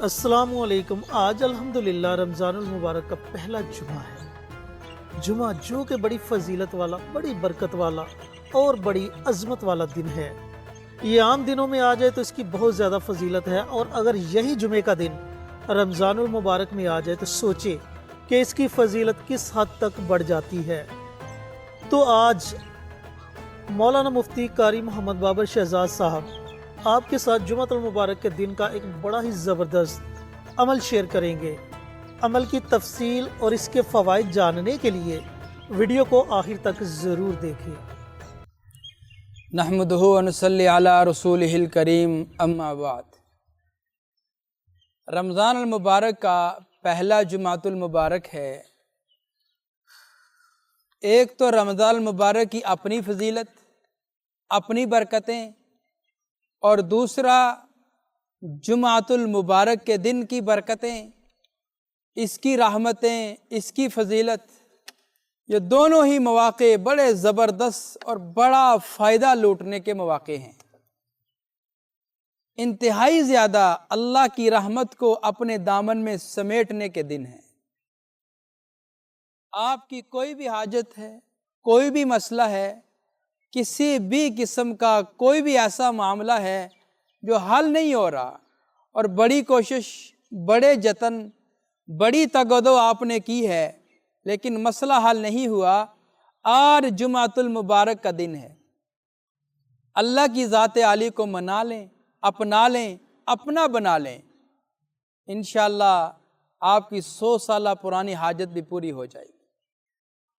السلام علیکم۔ آج الحمدللہ رمضان المبارک کا پہلا جمعہ ہے۔ جمعہ جو کہ بڑی فضیلت والا، بڑی برکت والا اور بڑی عظمت والا دن ہے۔ یہ عام دنوں میں آ جائے تو اس کی بہت زیادہ فضیلت ہے، اور اگر یہی جمعے کا دن رمضان المبارک میں آ جائے تو سوچے کہ اس کی فضیلت کس حد تک بڑھ جاتی ہے۔ تو آج مولانا مفتی قاری محمد بابر شہزاد صاحب آپ کے ساتھ جمعۃ المبارک کے دن کا ایک بڑا ہی زبردست عمل شیئر کریں گے۔ عمل کی تفصیل اور اس کے فوائد جاننے کے لیے ویڈیو کو آخر تک ضرور دیکھیں۔ نحمدہ و نصلی علی رسولہ الکریم، اما بعد۔ رمضان المبارک کا پہلا جمعۃ المبارک ہے۔ ایک تو رمضان المبارک کی اپنی فضیلت، اپنی برکتیں، اور دوسرا جمعۃ المبارک کے دن کی برکتیں، اس کی رحمتیں، اس کی فضیلت، یہ دونوں ہی مواقع بڑے زبردست اور بڑا فائدہ لوٹنے کے مواقع ہیں۔ انتہائی زیادہ اللہ کی رحمت کو اپنے دامن میں سمیٹنے کے دن ہیں۔ آپ کی کوئی بھی حاجت ہے، کوئی بھی مسئلہ ہے، کسی بھی قسم کا کوئی بھی ایسا معاملہ ہے جو حل نہیں ہو رہا، اور بڑی کوشش، بڑے جتن، بڑی تگودو آپ نے کی ہے لیکن مسئلہ حل نہیں ہوا، آج جمعۃ المبارک کا دن ہے۔ اللہ کی ذات عالی کو منا لیں، اپنا لیں، اپنا بنا لیں، انشاءاللہ آپ کی 100 سالہ پرانی حاجت بھی پوری ہو جائے گی۔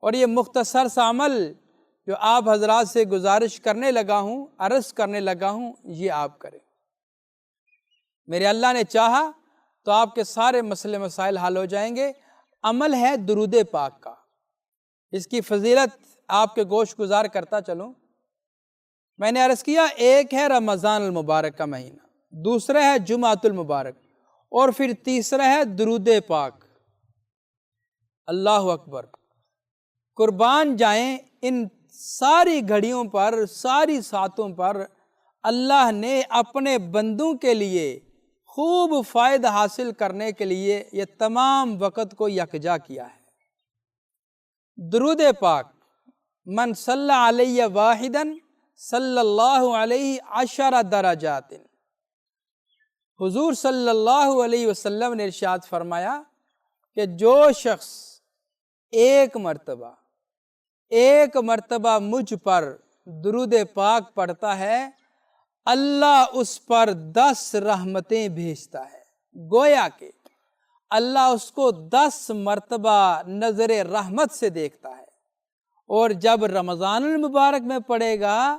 اور یہ مختصر سا عمل جو آپ حضرات سے گزارش کرنے لگا ہوں، عرض کرنے لگا ہوں، یہ آپ کریں۔ میرے اللہ نے چاہا تو آپ کے سارے مسئلے مسائل حل ہو جائیں گے۔ عمل ہے درود پاک کا، اس کی فضیلت آپ کے گوش گزار کرتا چلوں۔ میں نے عرض کیا، ایک ہے رمضان المبارک کا مہینہ، دوسرا ہے جمعۃ المبارک، اور پھر تیسرا ہے درود پاک۔ اللہ اکبر! قربان جائیں ان ساری گھڑیوں پر، ساری ساعتوں پر اللہ نے اپنے بندوں کے لیے خوب فائدہ حاصل کرنے کے لیے یہ تمام وقت کو یکجا کیا ہے۔ درود پاک، من صلی علیہ واحدا صلی اللہ علیہ 10 درجات۔ حضور صلی اللہ علیہ وسلم نے ارشاد فرمایا کہ جو شخص ایک مرتبہ مجھ پر درود پاک پڑھتا ہے، اللہ اس پر 10 رحمتیں بھیجتا ہے۔ گویا کہ اللہ اس کو 10 مرتبہ نظر رحمت سے دیکھتا ہے، اور جب رمضان المبارک میں پڑھے گا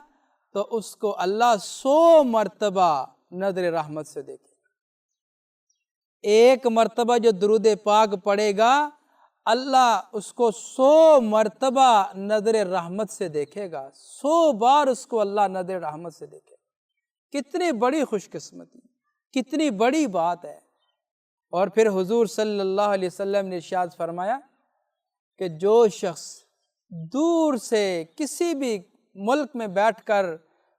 تو اس کو اللہ 100 مرتبہ نظر رحمت سے دیکھے گا۔ ایک مرتبہ جو درود پاک پڑھے گا، اللہ اس کو 100 مرتبہ نظر رحمت سے دیکھے گا، 100 بار اس کو اللہ نظر رحمت سے دیکھے گا۔ کتنی بڑی خوش قسمتی، کتنی بڑی بات ہے۔ اور پھر حضور صلی اللہ علیہ وسلم نے ارشاد فرمایا کہ جو شخص دور سے کسی بھی ملک میں بیٹھ کر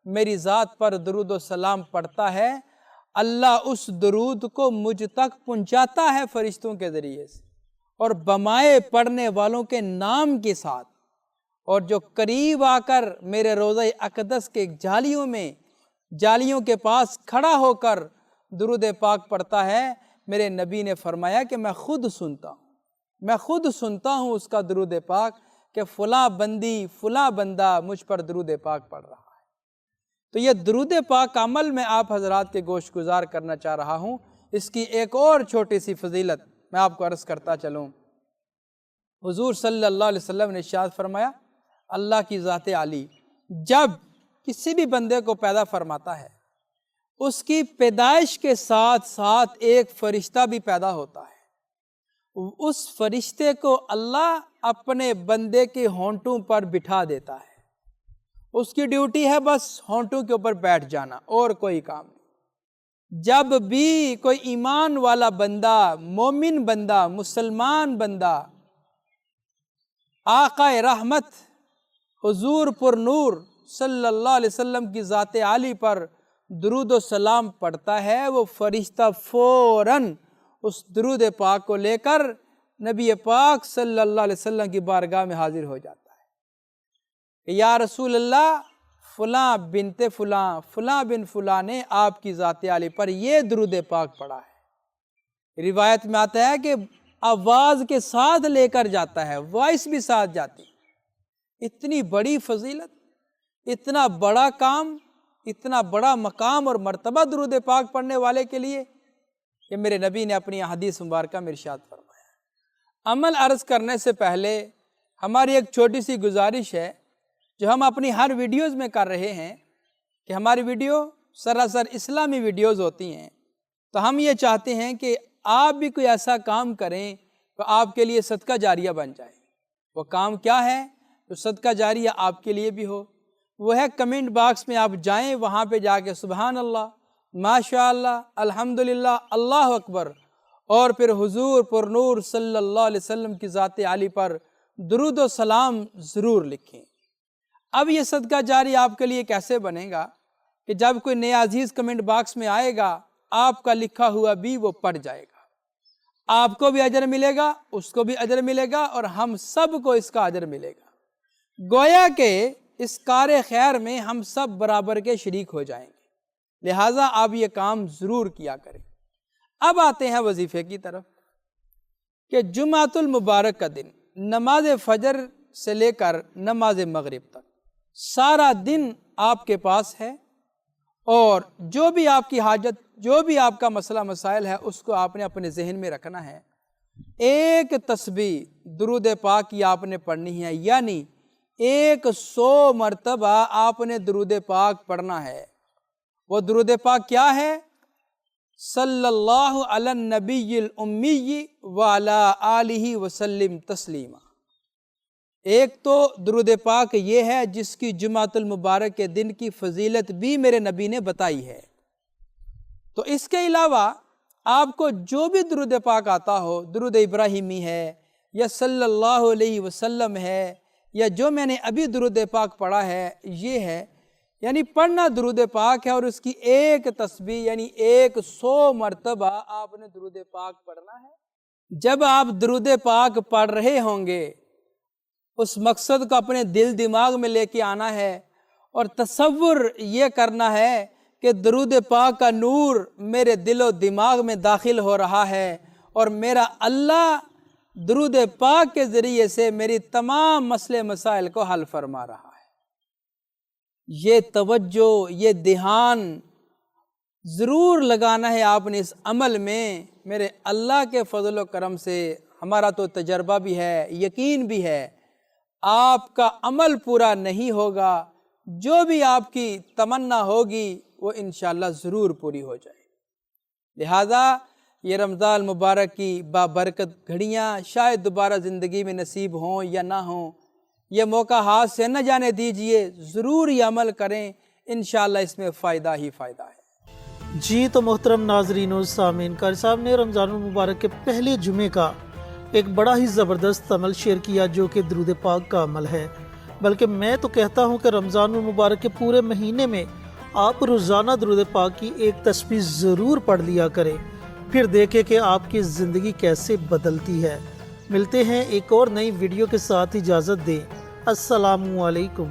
میری ذات پر درود و سلام پڑھتا ہے، اللہ اس درود کو مجھ تک پہنچاتا ہے فرشتوں کے ذریعے سے، اور بمائے پڑھنے والوں کے نام کے ساتھ۔ اور جو قریب آ کر میرے روضہ اقدس کے جالیوں کے پاس کھڑا ہو کر درود پاک پڑھتا ہے، میرے نبی نے فرمایا کہ میں خود سنتا ہوں اس کا درود پاک، کہ فلاں بندی، فلاں بندہ مجھ پر درود پاک پڑھ رہا ہے۔ تو یہ درود پاک عمل میں آپ حضرات کے گوش گزار کرنا چاہ رہا ہوں۔ اس کی ایک اور چھوٹی سی فضیلت میں آپ کو عرض کرتا چلوں۔ حضور صلی اللہ علیہ وسلم نے ارشاد فرمایا، اللہ کی ذات عالی جب کسی بھی بندے کو پیدا فرماتا ہے، اس کی پیدائش کے ساتھ ساتھ ایک فرشتہ بھی پیدا ہوتا ہے۔ اس فرشتے کو اللہ اپنے بندے کے ہونٹوں پر بٹھا دیتا ہے۔ اس کی ڈیوٹی ہے بس ہونٹوں کے اوپر بیٹھ جانا، اور کوئی کام نہیں۔ جب بھی کوئی ایمان والا بندہ، مومن بندہ، مسلمان بندہ آقا رحمت حضور پر نور صلی اللہ علیہ وسلم کی ذات عالی پر درود و سلام پڑھتا ہے وہ فرشتہ فوراً اس درود پاک کو لے کر نبی پاک صلی اللہ علیہ وسلم کی بارگاہ میں حاضر ہو جاتا ہے کہ یا رسول اللہ فلاں بنت فلاں فلاں بن فلاں نے آپ کی ذات عالی پر یہ درود پاک پڑھا ہے۔ روایت میں آتا ہے کہ آواز کے ساتھ لے کر جاتا ہے، وائس بھی ساتھ جاتی۔ اتنی بڑی فضیلت، اتنا بڑا کام، اتنا بڑا مقام اور مرتبہ درود پاک پڑھنے والے کے لیے کہ میرے نبی نے اپنی حدیث مبارکہ میں ارشاد فرمایا۔ عمل عرض کرنے سے پہلے ہماری ایک چھوٹی سی گزارش ہے جو ہم اپنی ہر ویڈیوز میں کر رہے ہیں کہ ہماری ویڈیو سراسر اسلامی ویڈیوز ہوتی ہیں، تو ہم یہ چاہتے ہیں کہ آپ بھی کوئی ایسا کام کریں تو آپ کے لیے صدقہ جاریہ بن جائے۔ وہ کام کیا ہے تو صدقہ جاریہ آپ کے لیے بھی ہو، وہ ہے کمنٹ باکس میں آپ جائیں، وہاں پہ جا کے سبحان اللہ، ماشاء اللہ، الحمدللہ، اللہ اکبر، اور پھر حضور پر نور صلی اللہ علیہ وسلم کی ذات عالی پر درود و سلام ضرور لکھیں۔ اب یہ صدقہ جاری آپ کے لیے کیسے بنے گا کہ جب کوئی نیا عزیز کمنٹ باکس میں آئے گا آپ کا لکھا ہوا بھی وہ پڑھ جائے گا، آپ کو بھی اجر ملے گا، اس کو بھی اجر ملے گا، اور ہم سب کو اس کا اجر ملے گا۔ گویا کہ اس کار خیر میں ہم سب برابر کے شریک ہو جائیں گے، لہٰذا آپ یہ کام ضرور کیا کریں۔ اب آتے ہیں وظیفے کی طرف کہ جمعۃ المبارک کا دن نماز فجر سے لے کر نماز مغرب تک سارا دن آپ کے پاس ہے، اور جو بھی آپ کی حاجت، جو بھی آپ کا مسئلہ مسائل ہے اس کو آپ نے اپنے ذہن میں رکھنا ہے۔ ایک تسبیح درود پاک کی آپ نے پڑھنی ہے، یعنی 100 مرتبہ آپ نے درود پاک پڑھنا ہے۔ وہ درود پاک کیا ہے؟ صلی اللہ علی النبی الامی وعلی آلہ وسلم تسلیما۔ ایک تو درود پاک یہ ہے جس کی جمعۃ المبارک کے دن کی فضیلت بھی میرے نبی نے بتائی ہے، تو اس کے علاوہ آپ کو جو بھی درود پاک آتا ہو، درود ابراہیمی ہے یا صلی اللہ علیہ وسلم ہے یا جو میں نے ابھی درود پاک پڑھا ہے یہ ہے، یعنی پڑھنا درود پاک ہے، اور اس کی ایک تسبیح یعنی 100 مرتبہ آپ نے درود پاک پڑھنا ہے۔ جب آپ درود پاک پڑھ رہے ہوں گے اس مقصد کو اپنے دل دماغ میں لے کے آنا ہے، اور تصور یہ کرنا ہے کہ درود پاک کا نور میرے دل و دماغ میں داخل ہو رہا ہے، اور میرا اللہ درود پاک کے ذریعے سے میری تمام مسئلے مسائل کو حل فرما رہا ہے۔ یہ توجہ، یہ دھیان ضرور لگانا ہے آپ نے اس عمل میں۔ میرے اللہ کے فضل و کرم سے ہمارا تو تجربہ بھی ہے، یقین بھی ہے، آپ کا عمل پورا نہیں ہوگا، جو بھی آپ کی تمنا ہوگی وہ انشاءاللہ ضرور پوری ہو جائے۔ لہٰذا یہ رمضان مبارک کی بابرکت گھڑیاں شاید دوبارہ زندگی میں نصیب ہوں یا نہ ہوں، یہ موقع ہاتھ سے نہ جانے دیجئے، ضرور یہ عمل کریں، انشاءاللہ اس میں فائدہ ہی فائدہ ہے۔ جی تو محترم ناظرین و سامعین، قاری صاحب نے رمضان المبارک کے پہلے جمعے کا ایک بڑا ہی زبردست عمل شیئر کیا جو کہ درود پاک کا عمل ہے، بلکہ میں تو کہتا ہوں کہ رمضان المبارک کے پورے مہینے میں آپ روزانہ درود پاک کی ایک تسبیح ضرور پڑھ لیا کریں، پھر دیکھیں کہ آپ کی زندگی کیسے بدلتی ہے۔ ملتے ہیں ایک اور نئی ویڈیو کے ساتھ، اجازت دیں، السلام علیکم۔